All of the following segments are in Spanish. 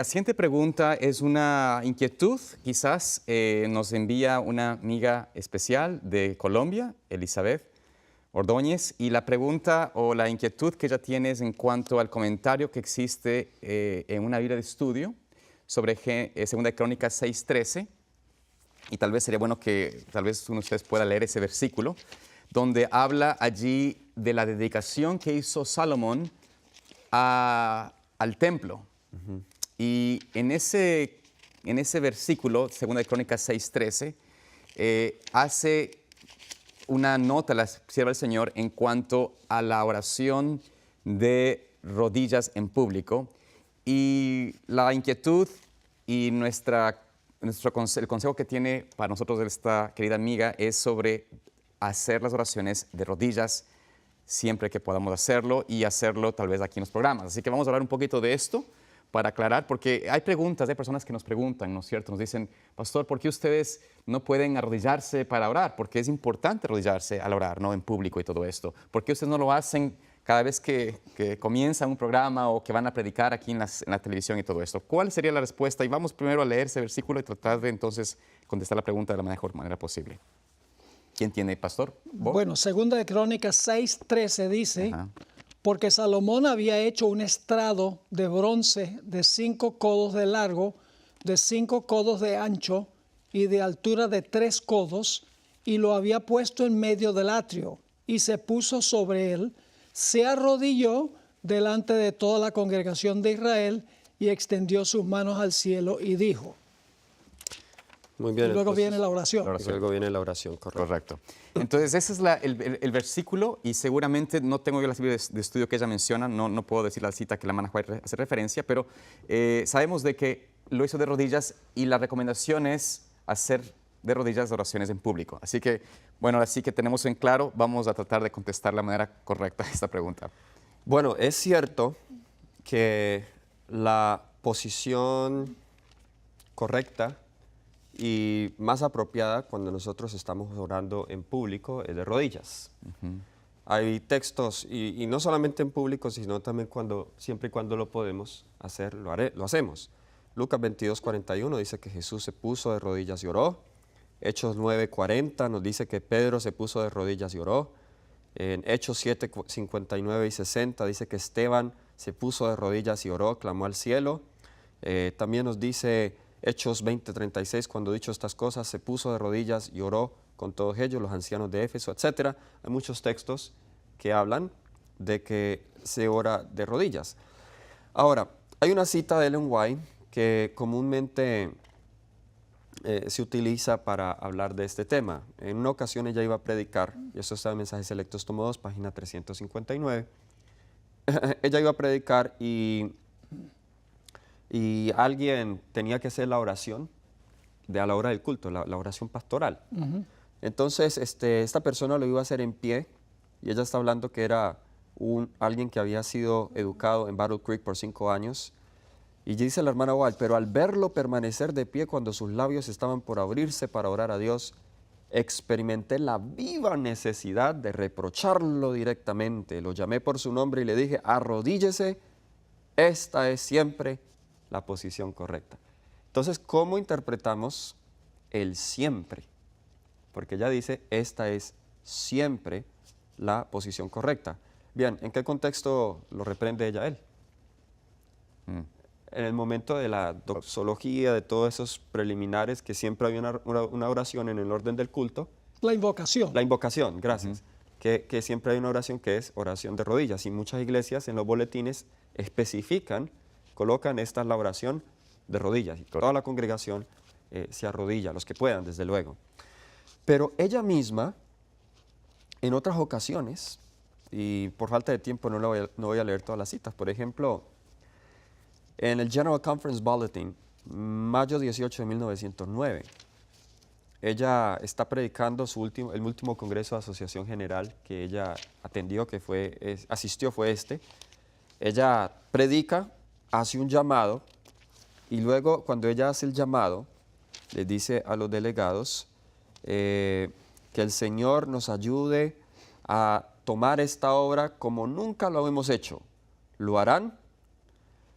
La siguiente pregunta es una inquietud, quizás nos envía una amiga especial de Colombia, Elizabeth Ordóñez, y la pregunta o la inquietud que ella tiene es en cuanto al comentario que existe en una Biblia de estudio sobre Segunda de Crónicas 6:13, y tal vez sería bueno que tal vez uno de ustedes pueda leer ese versículo, donde habla allí de la dedicación que hizo Salomón al templo. Y en ese versículo, 2 de Crónicas 6:13, hace una nota a la sierva del Señor en cuanto a la oración de rodillas en público. Y la inquietud y el consejo que tiene para nosotros esta querida amiga es sobre hacer las oraciones de rodillas siempre que podamos hacerlo y hacerlo tal vez aquí en los programas. Así que vamos a hablar un poquito de esto para aclarar, porque hay preguntas, hay personas que nos preguntan, ¿no es cierto? Nos dicen, pastor, ¿por qué ustedes no pueden arrodillarse para orar? Porque es importante arrodillarse al orar, ¿no? En público y todo esto. ¿Por qué ustedes no lo hacen cada vez que comienza un programa o que van a predicar aquí en la televisión y todo esto? ¿Cuál sería la respuesta? Y vamos primero a leer ese versículo y tratar de entonces contestar la pregunta de la mejor manera posible. ¿Quién tiene, pastor? ¿Vos? Bueno, Segunda de Crónicas 6:13 dice, Ajá. porque Salomón había hecho un estrado de bronce de 5 codos de largo, de 5 codos de ancho y de altura de 3 codos, y lo había puesto en medio del atrio, y se puso sobre él, se arrodilló delante de toda la congregación de Israel, y extendió sus manos al cielo y dijo. Muy bien. Y luego entonces, viene la oración. y luego viene la oración, correcto. Correcto. Entonces, ese es el versículo, y seguramente no tengo yo la Biblia de estudio que ella menciona, no puedo decir la cita que la hermana White hace referencia, pero sabemos de que lo hizo de rodillas y la recomendación es hacer de rodillas oraciones en público. Así que, bueno, así que tenemos en claro, vamos a tratar de contestar de la manera correcta a esta pregunta. Bueno, es cierto que la posición correcta y más apropiada cuando nosotros estamos orando en público es de rodillas. Hay textos, y no solamente en público, sino también siempre y cuando lo podemos hacer, lo hacemos. Lucas 22:41 dice que Jesús se puso de rodillas y oró. Hechos 9:40 nos dice que Pedro se puso de rodillas y oró. En Hechos 7:59 y 60 dice que Esteban se puso de rodillas y oró, clamó al cielo. También nos dice Hechos 20:36, cuando dicho estas cosas, se puso de rodillas y oró con todos ellos, los ancianos de Éfeso, etc. Hay muchos textos que hablan de que se ora de rodillas. Ahora, hay una cita de Ellen White que comúnmente se utiliza para hablar de este tema. En una ocasión ella iba a predicar, y eso está en Mensajes Selectos tomo 2, página 359. Ella iba a predicar y alguien tenía que hacer la oración a la hora del culto, la oración pastoral. Entonces, esta persona lo iba a hacer en pie, y ella está hablando que era alguien que había sido educado en Battle Creek por 5 años. Y dice la hermana White, pero al verlo permanecer de pie cuando sus labios estaban por abrirse para orar a Dios, experimenté la viva necesidad de reprocharlo directamente. Lo llamé por su nombre y le dije, arrodíllese, esta es siempre la posición correcta. Entonces, ¿cómo interpretamos el siempre? Porque ella dice, esta es siempre la posición correcta. Bien, ¿en qué contexto lo reprende ella a él? En el momento de la doxología, de todos esos preliminares, que siempre hay una oración en el orden del culto. La invocación. La invocación, gracias. Que siempre hay una oración que es oración de rodillas. Y muchas iglesias en los boletines especifican, colocan esta es la oración de rodillas. Y toda la congregación se arrodilla, los que puedan, desde luego. Pero ella misma, en otras ocasiones, y por falta de tiempo no voy a leer todas las citas, por ejemplo, en el General Conference Bulletin, mayo 18 de 1909, ella está predicando el último congreso de Asociación General que ella atendió, asistió fue este. Ella predica, hace un llamado, y luego cuando ella hace el llamado, le dice a los delegados que el Señor nos ayude a tomar esta obra como nunca lo hemos hecho. ¿Lo harán?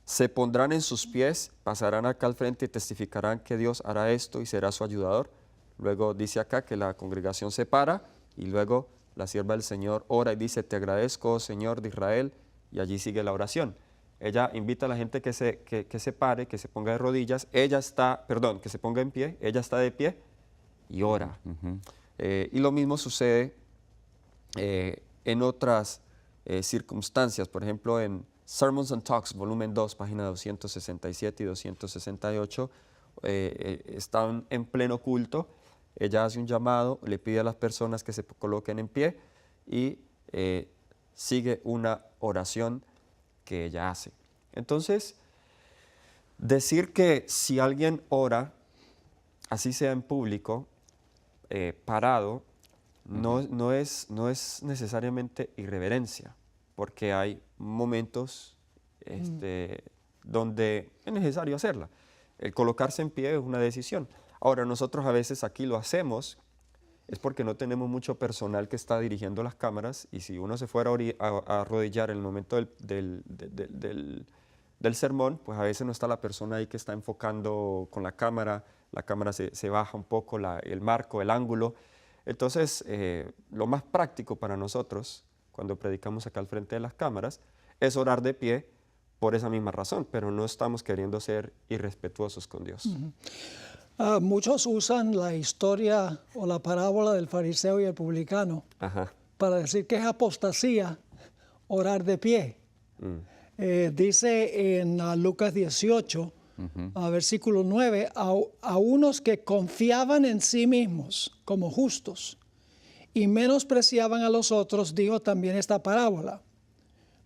se pondrán en sus pies, pasarán acá al frente y testificarán que Dios hará esto y será su ayudador. Luego dice acá que la congregación se para y luego la sierva del Señor ora y dice, te agradezco, oh Señor de Israel, y allí sigue la oración. Ella invita a la gente que se pare, que se ponga de rodillas, que se ponga en pie, ella está de pie y ora. Y lo mismo sucede en otras circunstancias, por ejemplo en Sermons and Talks, volumen 2, página 267 y 268, están en pleno culto, ella hace un llamado, le pide a las personas que se coloquen en pie y sigue una oración que ella hace. Entonces, decir que si alguien ora, así sea en público, parado, no es necesariamente irreverencia, porque hay momentos donde es necesario hacerla. El colocarse en pie es una decisión. Ahora, nosotros a veces aquí lo hacemos, es porque no tenemos mucho personal que está dirigiendo las cámaras, y si uno se fuera a arrodillar en el momento del sermón, pues a veces no está la persona ahí que está enfocando con la cámara se baja un poco el marco, el ángulo. Entonces, lo más práctico para nosotros, cuando predicamos acá al frente de las cámaras, es orar de pie por esa misma razón, pero no estamos queriendo ser irrespetuosos con Dios. Muchos usan la historia o la parábola del fariseo y el publicano para decir que es apostasía orar de pie. Dice en Lucas 18, versículo 9, a unos que confiaban en sí mismos como justos y menospreciaban a los otros, dijo también esta parábola.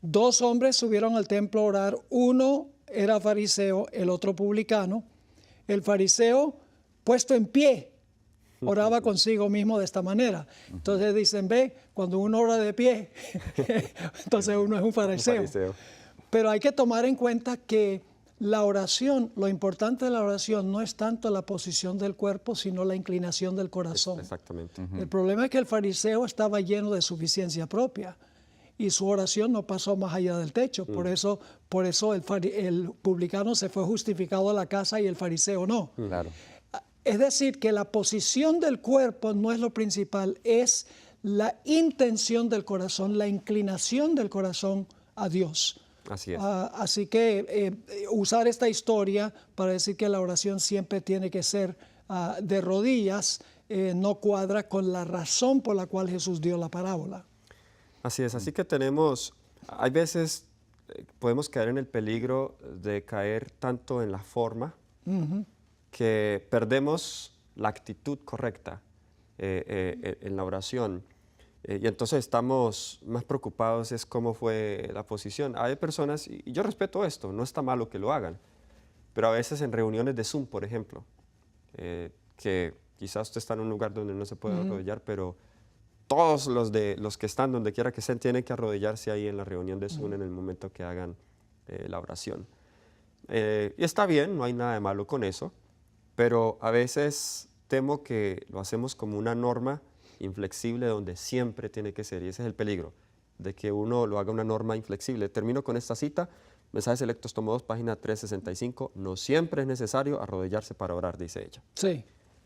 2 hombres subieron al templo a orar, uno era fariseo, el otro publicano. El fariseo, puesto en pie, oraba consigo mismo de esta manera. Entonces dicen, ve, cuando uno ora de pie, entonces uno es un fariseo. Pero hay que tomar en cuenta que la oración, lo importante de la oración no es tanto la posición del cuerpo, sino la inclinación del corazón. Exactamente. El problema es que el fariseo estaba lleno de suficiencia propia y su oración no pasó más allá del techo. Por eso el publicano se fue justificado a la casa y el fariseo no. Claro. Es decir, que la posición del cuerpo no es lo principal, es la intención del corazón, la inclinación del corazón a Dios. Así es. Así que usar esta historia para decir que la oración siempre tiene que ser de rodillas no cuadra con la razón por la cual Jesús dio la parábola. Así es, así que hay veces podemos caer en el peligro de caer tanto en la forma que perdemos la actitud correcta en la oración. Y entonces estamos más preocupados es cómo fue la posición. Hay personas, y yo respeto esto, no está malo que lo hagan, pero a veces en reuniones de Zoom, por ejemplo, que quizás usted está en un lugar donde no se puede arrodillar, pero todos los que están donde quiera que estén tienen que arrodillarse ahí en la reunión de Zoom en el momento que hagan la oración. Y está bien, no hay nada de malo con eso, pero a veces temo que lo hacemos como una norma inflexible donde siempre tiene que ser, y ese es el peligro, de que uno lo haga una norma inflexible. Termino con esta cita, Mensajes Selectos tomo 2, página 365, no siempre es necesario arrodillarse para orar, dice ella. Sí.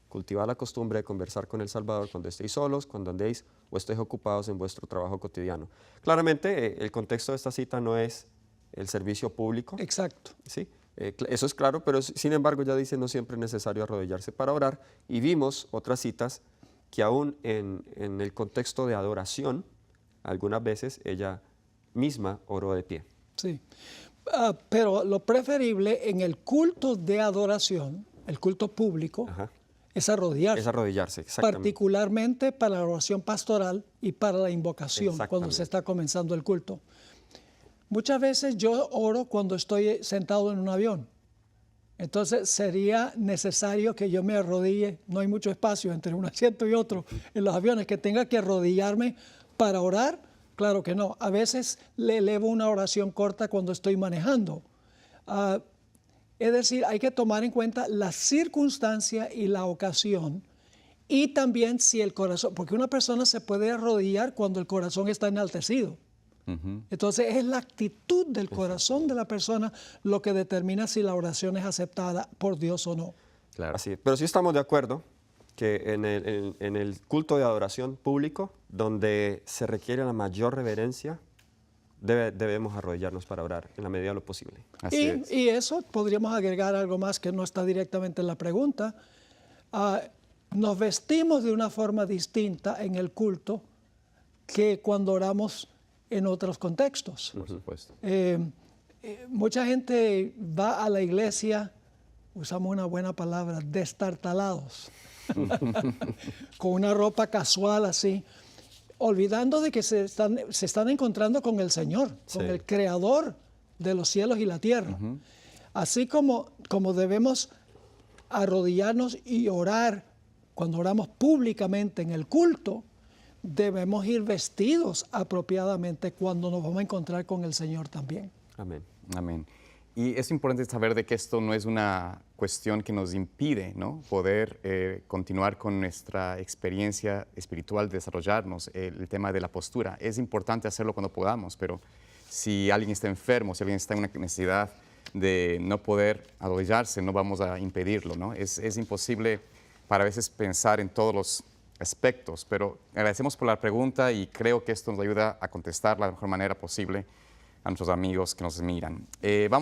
Cultivad la costumbre de conversar con el Salvador cuando estéis solos, cuando andéis o estéis ocupados en vuestro trabajo cotidiano. Claramente, el contexto de esta cita no es el servicio público. Exacto. Sí, eso es claro, pero sin embargo ya dice no siempre es necesario arrodillarse para orar. Y vimos otras citas que aún en el contexto de adoración, algunas veces ella misma oró de pie. Sí. Pero lo preferible en el culto de adoración, el culto público, es arrodillarse. Es arrodillarse, exactamente. Particularmente para la oración pastoral y para la invocación, cuando se está comenzando el culto. Muchas veces yo oro cuando estoy sentado en un avión. Entonces sería necesario que yo me arrodille, no hay mucho espacio entre un asiento y otro en los aviones, que tenga que arrodillarme para orar, claro que no. A veces le elevo una oración corta cuando estoy manejando. Es decir, hay que tomar en cuenta la circunstancia y la ocasión, y también si el corazón, porque una persona se puede arrodillar cuando el corazón está enaltecido. Entonces es la actitud del corazón de la persona lo que determina si la oración es aceptada por Dios o no. Claro. Así es. Pero sí estamos de acuerdo que en el culto de adoración público, donde se requiere la mayor reverencia, debemos arrodillarnos para orar en la medida de lo posible. Así es. Y eso podríamos agregar algo más que no está directamente en la pregunta. Nos vestimos de una forma distinta en el culto que cuando oramos en otros contextos. Por supuesto. Mucha gente va a la iglesia, usamos una buena palabra, destartalados, con una ropa casual así, olvidando de que se están encontrando con el Señor, con el Creador de los cielos y la tierra. Así como debemos arrodillarnos y orar cuando oramos públicamente en el culto, debemos ir vestidos apropiadamente cuando nos vamos a encontrar con el Señor también. Amén. Amén. Y es importante saber de que esto no es una cuestión que nos impide, ¿no?, poder continuar con nuestra experiencia espiritual, desarrollarnos, el tema de la postura. Es importante hacerlo cuando podamos, pero si alguien está enfermo, si alguien está en una necesidad de no poder arrodillarse, no vamos a impedirlo, ¿no? Es imposible para a veces pensar en todos los aspectos, pero agradecemos por la pregunta y creo que esto nos ayuda a contestar de la mejor manera posible a nuestros amigos que nos miran. Vamos